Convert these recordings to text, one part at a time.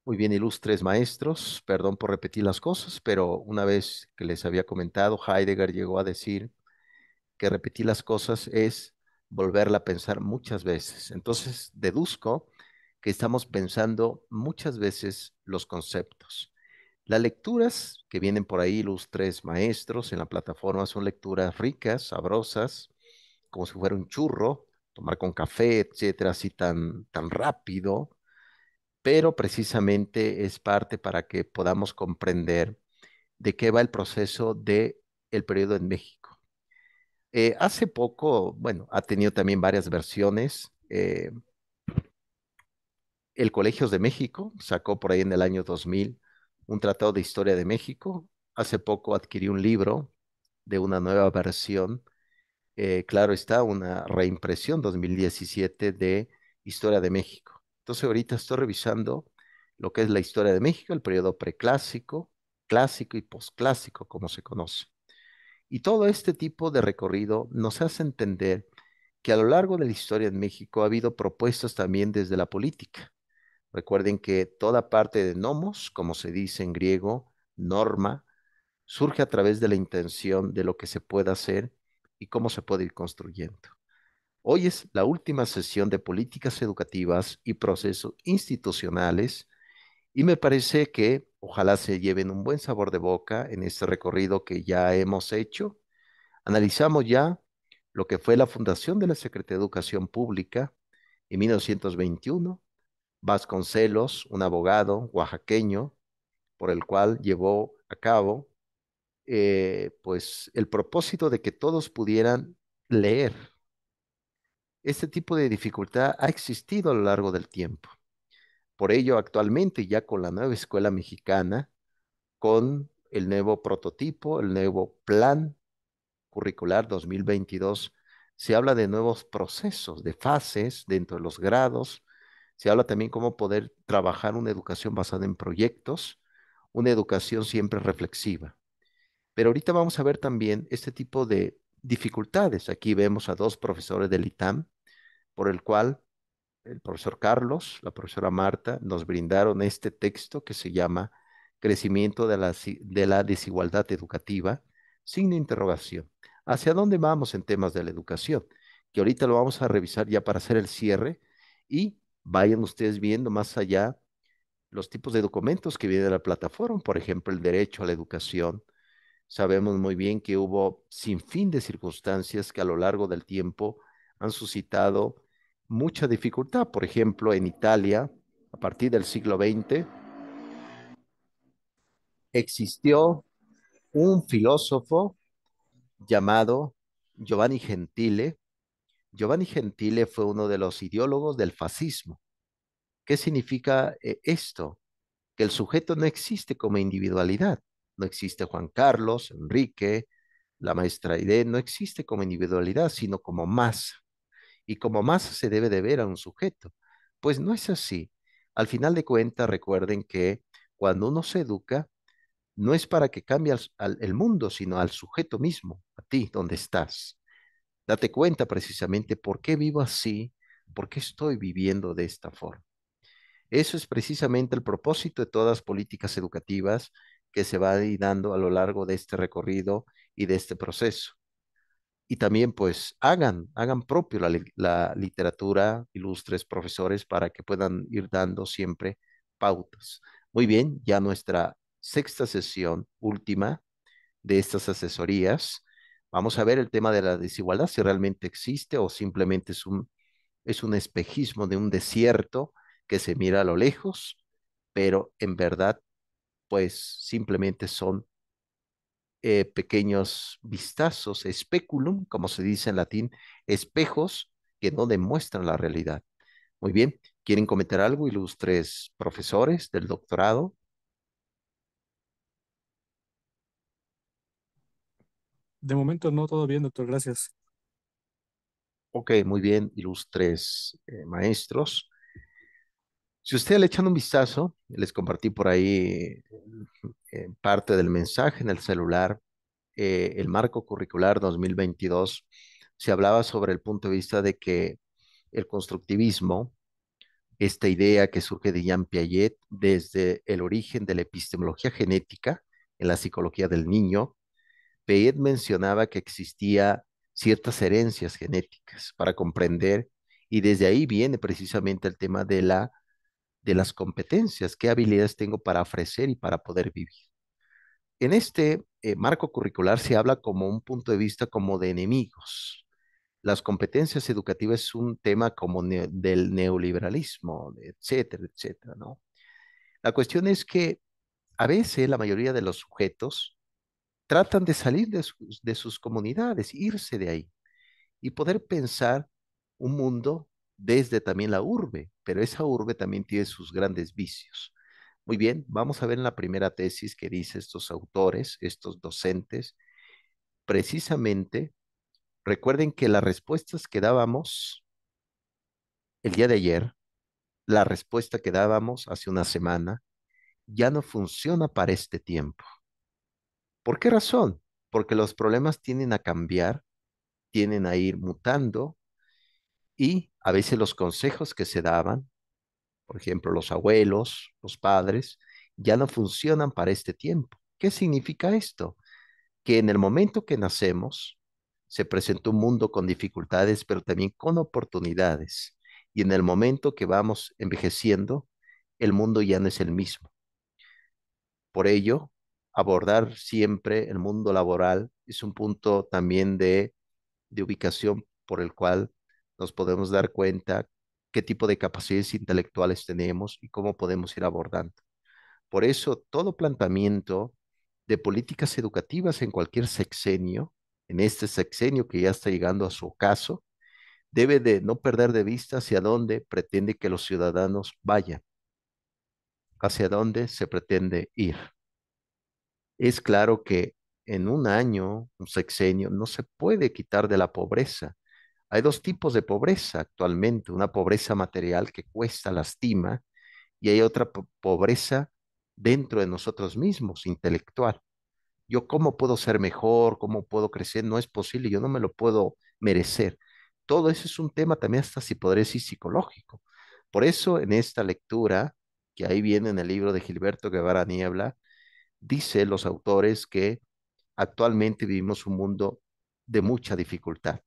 Muy bien, ilustres maestros, perdón por repetir las cosas, pero una vez que les había comentado, Heidegger llegó a decir que repetir las cosas es volverla a pensar muchas veces. Entonces, deduzco que estamos pensando muchas veces los conceptos. Las lecturas que vienen por ahí, ilustres maestros, en la plataforma son lecturas ricas, sabrosas, como si fuera un churro, tomar con café, etcétera, así tan rápido, pero precisamente es parte para que podamos comprender de qué va el proceso de el periodo en México. Hace poco, bueno, ha tenido también varias versiones. El Colegios de México sacó por ahí en el año 2000 un tratado de historia de México. Hace poco adquirí un libro de una nueva versión. Claro está, una reimpresión 2017 de Historia de México. Entonces ahorita estoy revisando lo que es la historia de México, el periodo preclásico, clásico y posclásico, como se conoce. Y todo este tipo de recorrido nos hace entender que a lo largo de la historia en México ha habido propuestas también desde la política. Recuerden que toda parte de nomos, como se dice en griego, norma, surge a través de la intención de lo que se puede hacer y cómo se puede ir construyendo. Hoy es la última sesión de políticas educativas y procesos institucionales y me parece que ojalá se lleven un buen sabor de boca en este recorrido que ya hemos hecho. Analizamos ya lo que fue la fundación de la Secretaría de Educación Pública en 1921. Vasconcelos, un abogado oaxaqueño, por el cual llevó a cabo pues el propósito de que todos pudieran leer. Este tipo de dificultad ha existido a lo largo del tiempo. Por ello, actualmente ya con la nueva escuela mexicana, con el nuevo prototipo, el nuevo plan curricular 2022, se habla de nuevos procesos, de fases dentro de los grados. Se habla también cómo poder trabajar una educación basada en proyectos, una educación siempre reflexiva. Pero ahorita vamos a ver también este tipo de dificultades. Aquí vemos a dos profesores del ITAM, por el cual el profesor Carlos, la profesora Marta, nos brindaron este texto que se llama Crecimiento de la desigualdad educativa, signo de interrogación. ¿Hacia dónde vamos en temas de la educación? Que ahorita lo vamos a revisar ya para hacer el cierre y vayan ustedes viendo más allá los tipos de documentos que vienen de la plataforma, por ejemplo, el derecho a la educación. Sabemos muy bien que hubo sin fin de circunstancias que a lo largo del tiempo han suscitado mucha dificultad. Por ejemplo, en Italia, a partir del siglo XX, existió un filósofo llamado Giovanni Gentile. Giovanni Gentile fue uno de los ideólogos del fascismo. ¿Qué significa esto? Que el sujeto no existe como individualidad. No existe Juan Carlos, Enrique, la maestra Aide, no existe como individualidad, sino como masa. Y como masa se debe de ver a un sujeto. Pues no es así. Al final de cuentas, recuerden que cuando uno se educa, no es para que cambie el mundo, sino al sujeto mismo, a ti, donde estás. Date cuenta precisamente por qué vivo así, por qué estoy viviendo de esta forma. Eso es precisamente el propósito de todas las políticas educativas que se va a ir dando a lo largo de este recorrido y de este proceso. Y también pues hagan propio la literatura, ilustres profesores, para que puedan ir dando siempre pautas. Muy bien, ya nuestra sexta sesión última de estas asesorías. Vamos a ver el tema de la desigualdad, si realmente existe o simplemente es un espejismo de un desierto que se mira a lo lejos, pero en verdad, pues simplemente son pequeños vistazos, speculum, como se dice en latín, espejos que no demuestran la realidad. Muy bien, ¿quieren comentar algo, ilustres profesores del doctorado? De momento no, todo bien, doctor, gracias. Ok, muy bien, ilustres maestros. Si ustedes le echan un vistazo, les compartí por ahí parte del mensaje en el celular, el marco curricular 2022, se hablaba sobre el punto de vista de que el constructivismo esta idea que surge de Jean Piaget desde el origen de la epistemología genética en la psicología del niño. Piaget mencionaba que existía ciertas herencias genéticas para comprender, y desde ahí viene precisamente el tema de las competencias, qué habilidades tengo para ofrecer y para poder vivir. En este marco curricular se habla como un punto de vista como de enemigos. Las competencias educativas es un tema como del neoliberalismo, etcétera, etcétera, ¿no? La cuestión es que a veces la mayoría de los sujetos tratan de salir de sus comunidades, irse de ahí y poder pensar un mundo desde también la urbe, pero esa urbe también tiene sus grandes vicios. Muy bien, vamos a ver en la primera tesis que dice estos autores, estos docentes, precisamente, recuerden que las respuestas que dábamos el día de ayer, la respuesta que dábamos hace una semana, ya no funciona para este tiempo. ¿Por qué razón? Porque los problemas tienden a cambiar, tienden a ir mutando y a veces los consejos que se daban, por ejemplo, los abuelos, los padres, ya no funcionan para este tiempo. ¿Qué significa esto? Que en el momento que nacemos se presentó un mundo con dificultades, pero también con oportunidades. Y en el momento que vamos envejeciendo, el mundo ya no es el mismo. Por ello, abordar siempre el mundo laboral es un punto también de ubicación por el cual nos podemos dar cuenta qué tipo de capacidades intelectuales tenemos y cómo podemos ir abordando. Por eso, todo planteamiento de políticas educativas en cualquier sexenio, en este sexenio que ya está llegando a su ocaso, debe de no perder de vista hacia dónde pretende que los ciudadanos vayan, hacia dónde se pretende ir. Es claro que en un año, un sexenio, no se puede quitar de la pobreza. Hay dos tipos de pobreza actualmente, una pobreza material que cuesta, lastima, y hay otra pobreza dentro de nosotros mismos, intelectual. Yo cómo puedo ser mejor, cómo puedo crecer, no es posible, yo no me lo puedo merecer. Todo eso es un tema también hasta si podría decir psicológico. Por eso en esta lectura, que ahí viene en el libro de Gilberto Guevara Niebla, dice los autores que actualmente vivimos un mundo de mucha dificultad,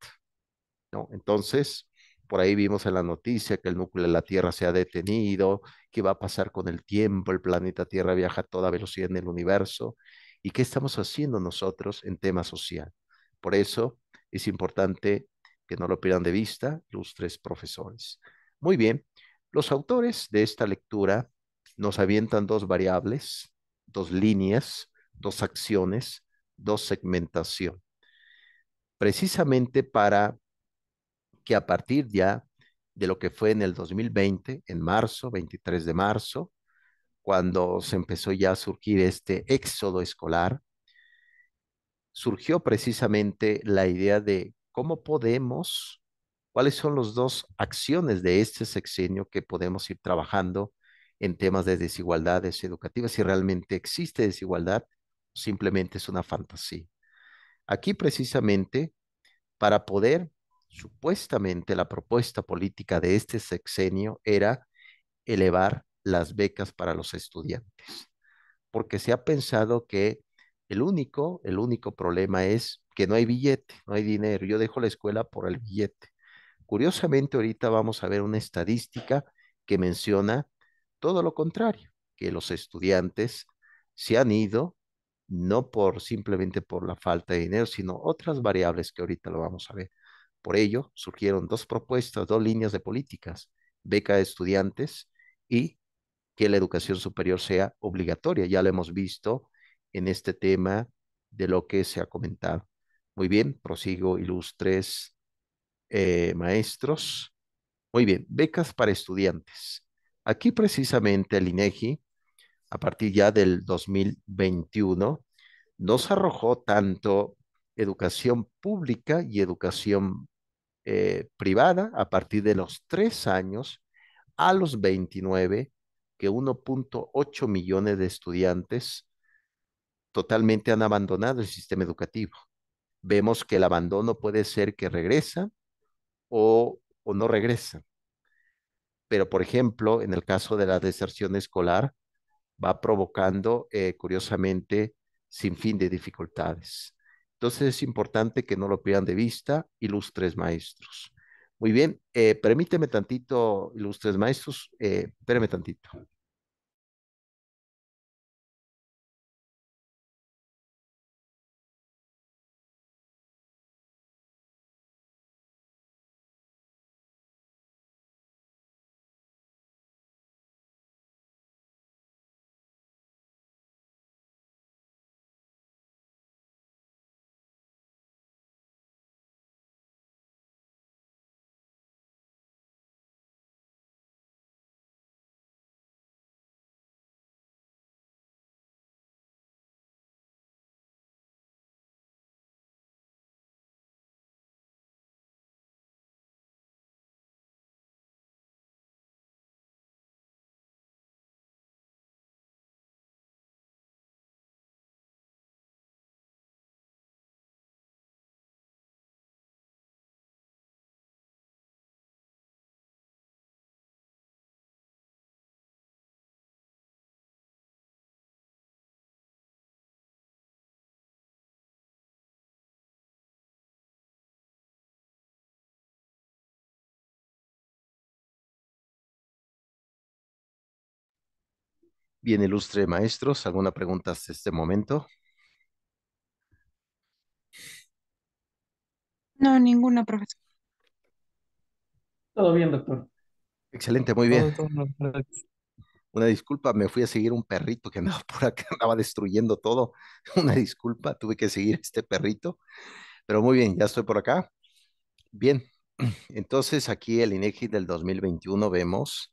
¿no? Entonces, por ahí vimos en la noticia que el núcleo de la Tierra se ha detenido, qué va a pasar con el tiempo, el planeta Tierra viaja a toda velocidad en el universo, y qué estamos haciendo nosotros en tema social. Por eso es importante que no lo pierdan de vista los tres profesores. Muy bien, los autores de esta lectura nos avientan dos variables, dos líneas, dos acciones, dos segmentación, precisamente para que a partir ya de lo que fue en el 2020, en marzo, 23 de marzo, cuando se empezó ya a surgir este éxodo escolar, surgió precisamente la idea de cómo podemos, cuáles son las dos acciones de este sexenio que podemos ir trabajando en temas de desigualdades educativas, si realmente existe desigualdad, simplemente es una fantasía. Aquí precisamente para poder, supuestamente la propuesta política de este sexenio era elevar las becas para los estudiantes, porque se ha pensado que el único problema es que no hay billete, no hay dinero. Yo dejo la escuela por el billete. Curiosamente, ahorita vamos a ver una estadística que menciona todo lo contrario, que los estudiantes se han ido no por simplemente por la falta de dinero, sino otras variables que ahorita lo vamos a ver. Por ello, surgieron dos propuestas, dos líneas de políticas, beca de estudiantes y que la educación superior sea obligatoria. Ya lo hemos visto en este tema de lo que se ha comentado. Muy bien, prosigo, ilustres maestros. Muy bien, becas para estudiantes. Aquí precisamente el INEGI, a partir ya del 2021, nos arrojó tanto educación pública y educación privada a partir de los 3 años a los 29, que 1,8 millones de estudiantes totalmente han abandonado el sistema educativo. Vemos que el abandono puede ser que regresa o no regresa. pero por ejemplo, en el caso de la deserción escolar, va provocando, curiosamente, sin fin de dificultades. Entonces es importante que no lo pierdan de vista, ilustres maestros. Muy bien, permíteme tantito, ilustres maestros, espérame tantito. Bien, ilustre maestros, ¿alguna pregunta hasta este momento? No, ninguna, profesor. Todo bien, doctor. Excelente, muy bien. Todo normal. Una disculpa, me fui a seguir un perrito que andaba por acá, andaba destruyendo todo. Una disculpa, tuve que seguir este perrito, pero muy bien, ya estoy por acá. Bien, entonces aquí el INEGI del 2021 vemos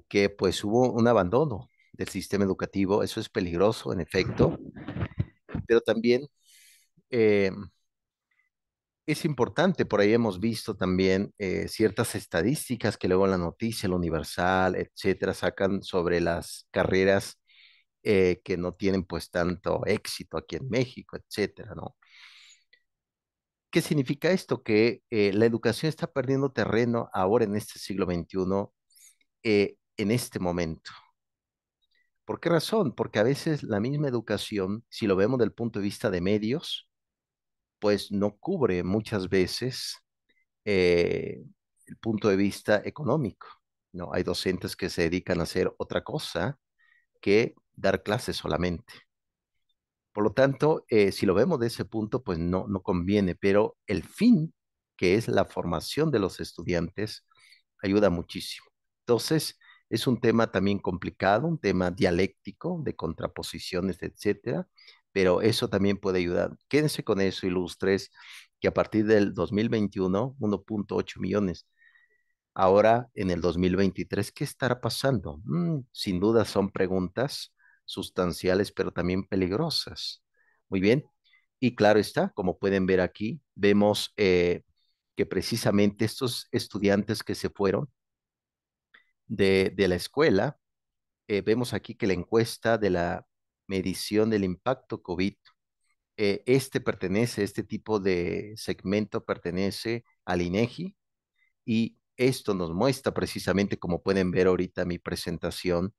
que pues hubo un abandono del sistema educativo. Eso es peligroso, en efecto, pero también eh, es importante. Por ahí hemos visto también ciertas estadísticas que luego en la noticia, el Universal, etcétera, sacan sobre las carreras que no tienen pues tanto éxito aquí en México, etcétera, ¿no? ¿Qué significa esto? Que la educación está perdiendo terreno ahora en este siglo XXI, en este momento. ¿Por qué razón? Porque a veces la misma educación, si lo vemos del punto de vista de medios, pues no cubre muchas veces eh, el punto de vista económico, ¿no? Hay docentes que se dedican a hacer otra cosa que dar clases solamente. Por lo tanto, si lo vemos de ese punto, pues no conviene, pero el fin, que es la formación de los estudiantes, ayuda muchísimo. Entonces, es un tema también complicado, un tema dialéctico de contraposiciones, etcétera, pero eso también puede ayudar. Quédense con eso, ilustres, que a partir del 2021, 1.8 millones. Ahora, en el 2023, ¿qué estará pasando? Sin duda son preguntas sustanciales, pero también peligrosas. Muy bien. Y claro está, como pueden ver aquí, vemos que precisamente estos estudiantes que se fueron de la escuela, vemos aquí que la encuesta de la medición del impacto COVID, este tipo de segmento pertenece al INEGI, y esto nos muestra precisamente, como pueden ver ahorita en mi presentación,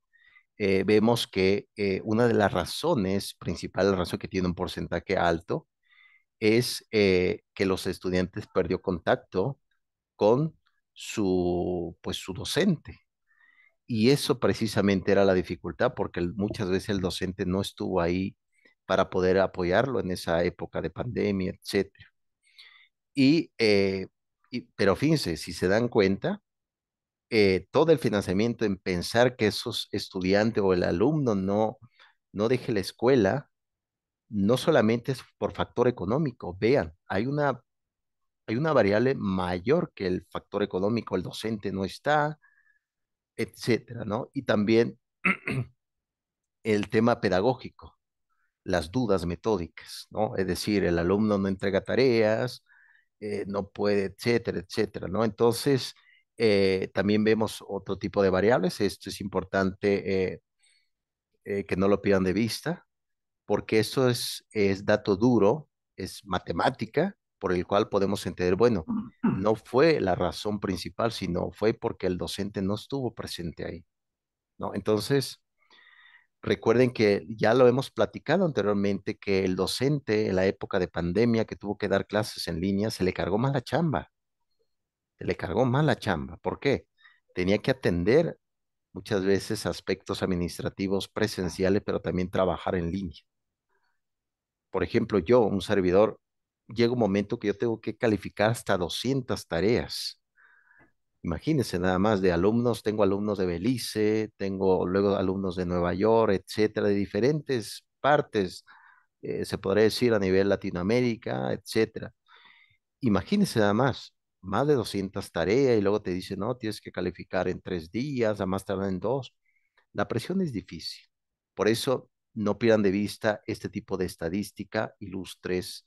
vemos que una de las razones principales, la razón que tiene un porcentaje alto, es que los estudiantes perdió contacto con pues, su docente. Y eso precisamente era la dificultad, porque muchas veces el docente no estuvo ahí para poder apoyarlo en esa época de pandemia, etcétera. Y, pero fíjense, si se dan cuenta, todo el financiamiento en pensar que esos estudiantes o el alumno no deje la escuela, no solamente es por factor económico. Vean, hay una variable mayor que el factor económico. El docente no está, etcétera, ¿no? Y también el tema pedagógico, las dudas metódicas, ¿no? Es decir, el alumno no entrega tareas, no puede, etcétera, etcétera, ¿no? Entonces, también vemos otro tipo de variables. Esto es importante que no lo pierdan de vista, porque esto es dato duro, es matemática, por el cual podemos entender, bueno, no fue la razón principal, sino fue porque el docente no estuvo presente ahí, ¿no? Entonces, recuerden que ya lo hemos platicado anteriormente, que el docente en la época de pandemia que tuvo que dar clases en línea, se le cargó más la chamba, se le cargó más la chamba. ¿Por qué? Tenía que atender muchas veces aspectos administrativos presenciales, pero también trabajar en línea. Por ejemplo, yo, un servidor, llega un momento que yo tengo que calificar hasta 200 tareas. Imagínense nada más de alumnos, tengo alumnos de Belice, tengo luego alumnos de Nueva York, etcétera, de diferentes partes, se podría decir a nivel Latinoamérica, etcétera. Imagínense nada más de 200 tareas y luego te dicen, no, tienes que calificar en 3 días, a más tardar en dos. La presión es difícil. Por eso no pierdan de vista este tipo de estadística, ilustres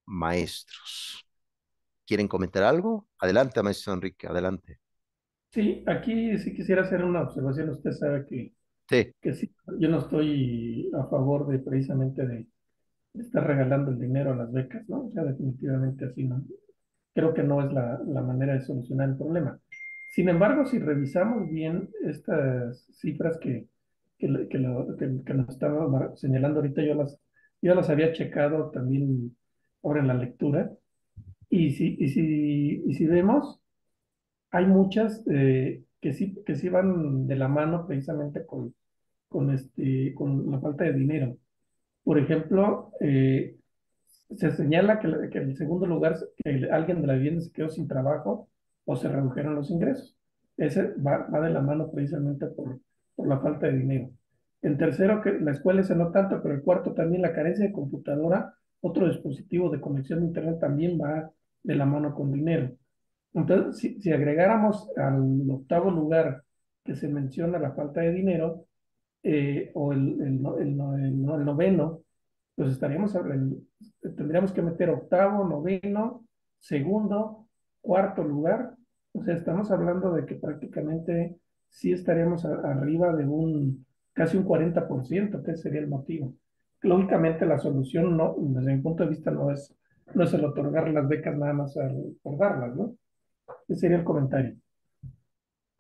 maestros. ¿Quieren comentar algo? Adelante, maestro Enrique, adelante. Sí, aquí sí quisiera hacer una observación. Usted sabe Sí, que sí, yo no estoy a favor de precisamente de estar regalando el dinero a las becas, ¿no? O sea, definitivamente así no. Creo que no es la manera de solucionar el problema. Sin embargo, si revisamos bien estas cifras que nos estaba señalando ahorita, yo las había checado también ahora en la lectura. Y si vemos, hay muchas que sí van de la mano precisamente con la falta de dinero. Por ejemplo, se señala que en segundo lugar, que alguien de la vivienda se quedó sin trabajo o se redujeron los ingresos. Ese va de la mano precisamente por la falta de dinero. En tercero, que la escuela ese no tanto, pero el cuarto también la carencia de computadora, otro dispositivo de conexión a internet también va de la mano con dinero. Entonces, si agregáramos al octavo lugar que se menciona la falta de dinero, o el noveno, pues tendríamos que meter octavo, noveno, segundo, cuarto lugar. O sea, estamos hablando de que prácticamente sí estaríamos arriba de casi un 40%, que sería el motivo. Lógicamente la solución no, desde mi punto de vista no es el otorgar las becas nada más por darlas, ¿no? Ese sería el comentario.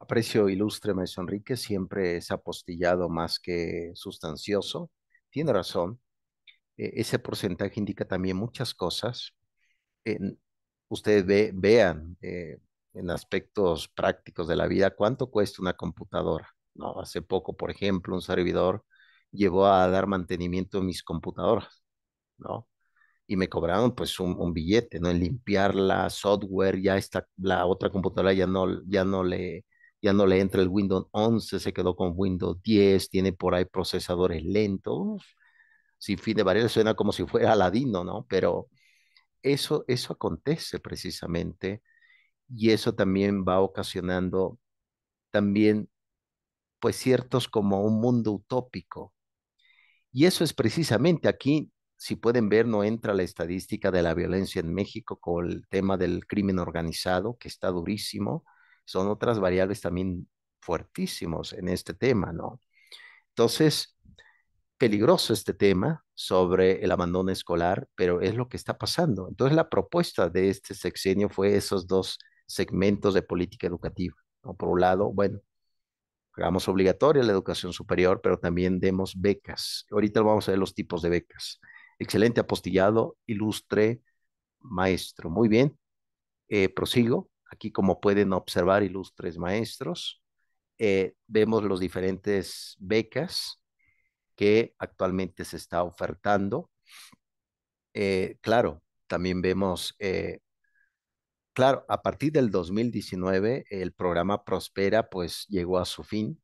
aprecio ilustre, maestro Enrique, siempre es apostillado más que sustancioso. Tiene razón. Ese porcentaje indica también muchas cosas. En- Ustedes vean en aspectos prácticos de la vida cuánto cuesta una computadora, ¿no? Hace poco, por ejemplo, un servidor llevó a dar mantenimiento a mis computadoras, ¿no? Y me cobraron pues un billete, ¿no? En limpiar la software, ya está, la otra computadora ya no le entra el Windows 11, se quedó con Windows 10, tiene por ahí procesadores lentos, sin fin de variables, suena como si fuera Aladino, ¿no? Pero eso acontece precisamente y eso también va ocasionando también pues ciertos como un mundo utópico. Y eso es precisamente aquí, si pueden ver, no entra la estadística de la violencia en México con el tema del crimen organizado, que está durísimo. Son otras variables también fuertísimos en este tema, ¿no? Entonces, peligroso este tema sobre el abandono escolar, pero es lo que está pasando. Entonces, la propuesta de este sexenio fue esos dos segmentos de política educativa, ¿no? Por un lado, bueno, hagamos obligatoria la educación superior, pero también demos becas. Ahorita vamos a ver los tipos de becas. Excelente apostillado, ilustre maestro. Muy bien, prosigo. Aquí, como pueden observar, ilustres maestros, vemos los diferentes becas que actualmente se está ofertando. Claro, también vemos, claro, a partir del 2019, el programa Prospera pues llegó a su fin.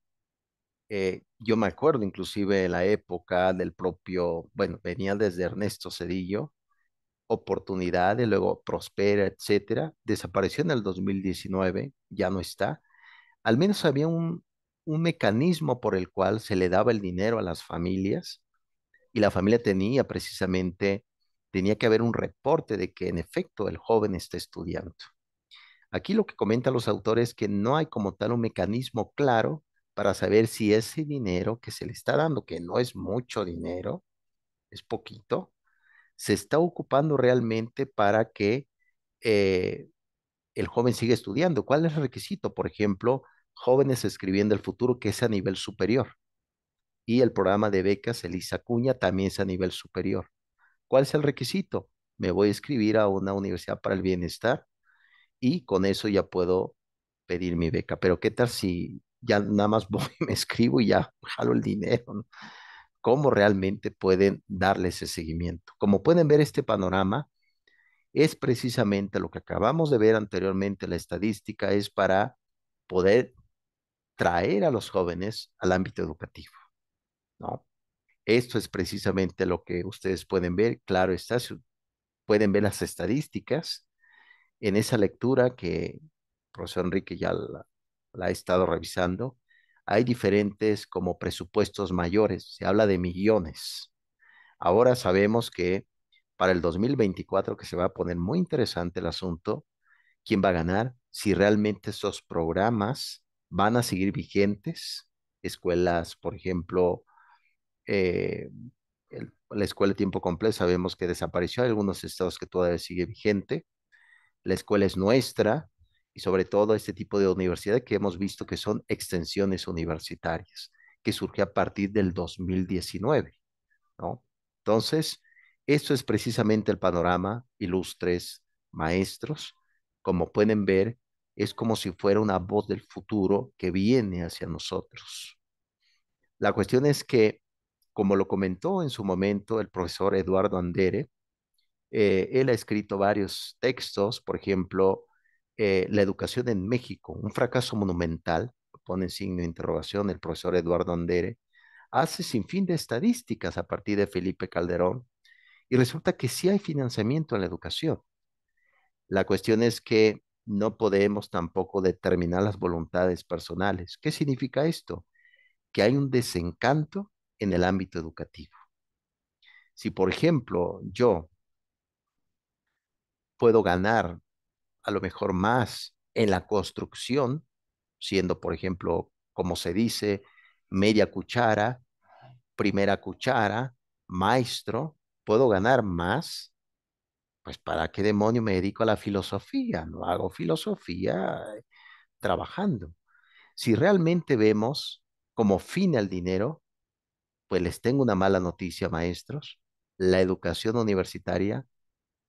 Yo me acuerdo inclusive de la época del propio, bueno, venía desde Ernesto Cedillo, Oportunidades, luego Prospera, etcétera. Desapareció en el 2019, ya no está. Al menos había un mecanismo por el cual se le daba el dinero a las familias y la familia tenía que haber un reporte de que en efecto el joven está estudiando. Aquí lo que comentan los autores es que no hay como tal un mecanismo claro para saber si ese dinero que se le está dando, que no es mucho dinero, es poquito, se está ocupando realmente para que eh, el joven siga estudiando. ¿Cuál es el requisito? Por ejemplo, jóvenes escribiendo el futuro, que es a nivel superior. Y el programa de becas Elisa Acuña también es a nivel superior. ¿Cuál es el requisito? Me voy a escribir a una universidad para el bienestar y con eso ya puedo pedir mi beca. Pero ¿qué tal si ya nada más voy, me escribo y ya jalo el dinero, ¿no? ¿Cómo realmente pueden darle ese seguimiento? Como pueden ver, este panorama es precisamente lo que acabamos de ver anteriormente. La estadística es para poder traer a los jóvenes al ámbito educativo, ¿no? Esto es precisamente lo que ustedes pueden ver. Claro está, pueden ver las estadísticas en esa lectura que el profesor Enrique ya la ha estado revisando. Hay diferentes como presupuestos mayores, se habla de millones. Ahora sabemos que para el 2024, que se va a poner muy interesante el asunto, quién va a ganar, si realmente esos programas van a seguir vigentes, escuelas, por ejemplo, eh, la escuela de tiempo completo, sabemos que desapareció, hay algunos estados que todavía sigue vigente, la escuela es nuestra, y sobre todo este tipo de universidades que hemos visto que son extensiones universitarias, que surgió a partir del 2019, ¿no? Entonces, esto es precisamente el panorama, ilustres maestros. Como pueden ver, es como si fuera una voz del futuro que viene hacia nosotros. La cuestión es que, como lo comentó en su momento el profesor Eduardo Andere, él ha escrito varios textos, por ejemplo, La educación en México, un fracaso monumental, pone en signo de interrogación el profesor Eduardo Andere, hace sin fin de estadísticas a partir de Felipe Calderón, y resulta que sí hay financiamiento en la educación. La cuestión es que no podemos tampoco determinar las voluntades personales. ¿Qué significa esto? Que hay un desencanto en el ámbito educativo. Si, por ejemplo, yo puedo ganar a lo mejor más en la construcción, siendo, por ejemplo, como se dice, media cuchara, primera cuchara, maestro, puedo ganar más. Pues ¿para qué demonio me dedico a la filosofía? No hago filosofía trabajando. Si realmente vemos como fin al dinero, pues les tengo una mala noticia, maestros. La educación universitaria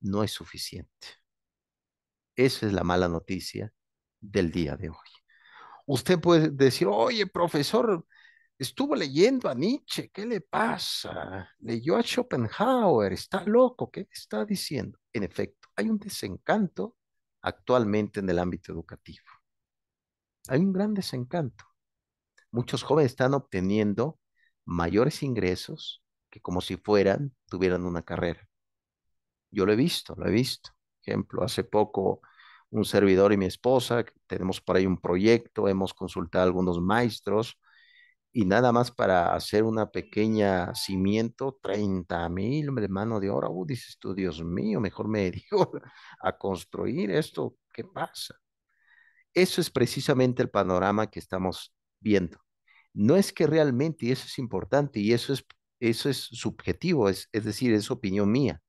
no es suficiente. Esa es la mala noticia del día de hoy. Usted puede decir, oye, profesor, estuvo leyendo a Nietzsche, ¿qué le pasa? Leyó a Schopenhauer, está loco, ¿qué está diciendo? En efecto, hay un desencanto actualmente en el ámbito educativo. Hay un gran desencanto. Muchos jóvenes están obteniendo mayores ingresos que como si tuvieran una carrera. Yo lo he visto, lo he visto. Ejemplo, hace poco un servidor y mi esposa, tenemos por ahí un proyecto, hemos consultado a algunos maestros y nada más para hacer una pequeña cimiento, 30,000 de mano de obra. Dices tú, Dios mío, mejor me dedico a construir esto. ¿Qué pasa? Eso es precisamente el panorama que estamos viendo. No es que realmente, y eso es importante, y eso es subjetivo, es decir, es opinión mía.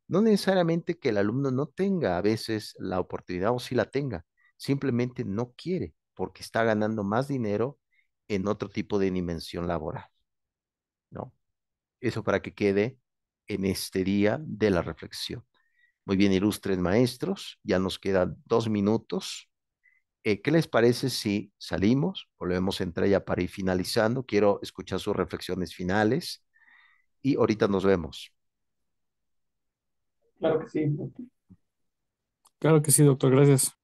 No necesariamente que el alumno no tenga a veces la oportunidad o sí la tenga, simplemente no quiere porque está ganando más dinero en otro tipo de dimensión laboral, ¿no? Eso para que quede en este día de la reflexión. Muy bien, ilustres maestros, ya nos quedan 2 minutos. ¿Qué les parece si salimos? Volvemos a entrar ya para ir finalizando. Quiero escuchar sus reflexiones finales y ahorita nos vemos. Claro que sí. Claro que sí, doctor, gracias.